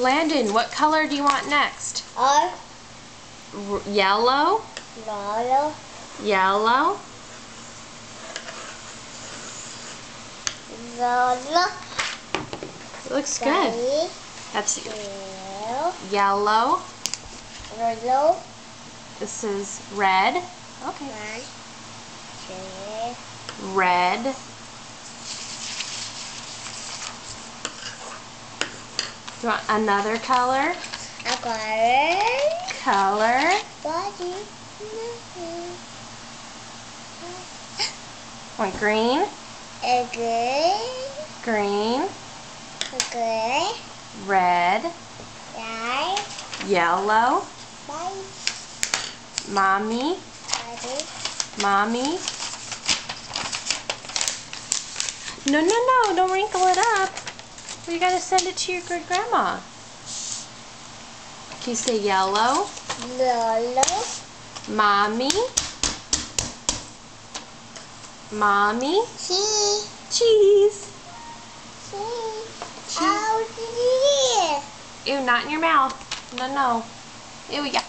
Landon, what color do you want next? Yellow. Yellow. Yellow. Yellow. It looks good. That's yellow. Yellow. This is red. Okay. Red. Do you want another color? Color. Want green? Green. Red. Yellow. Mommy. Mommy. No, don't wrinkle it up. We gotta send it to your good grandma. Can you say yellow? Yellow. Mommy. Mommy. Cheese. Cheese. Cheese. Oh, cheese. Ew, not in your mouth. No. Ew, yeah.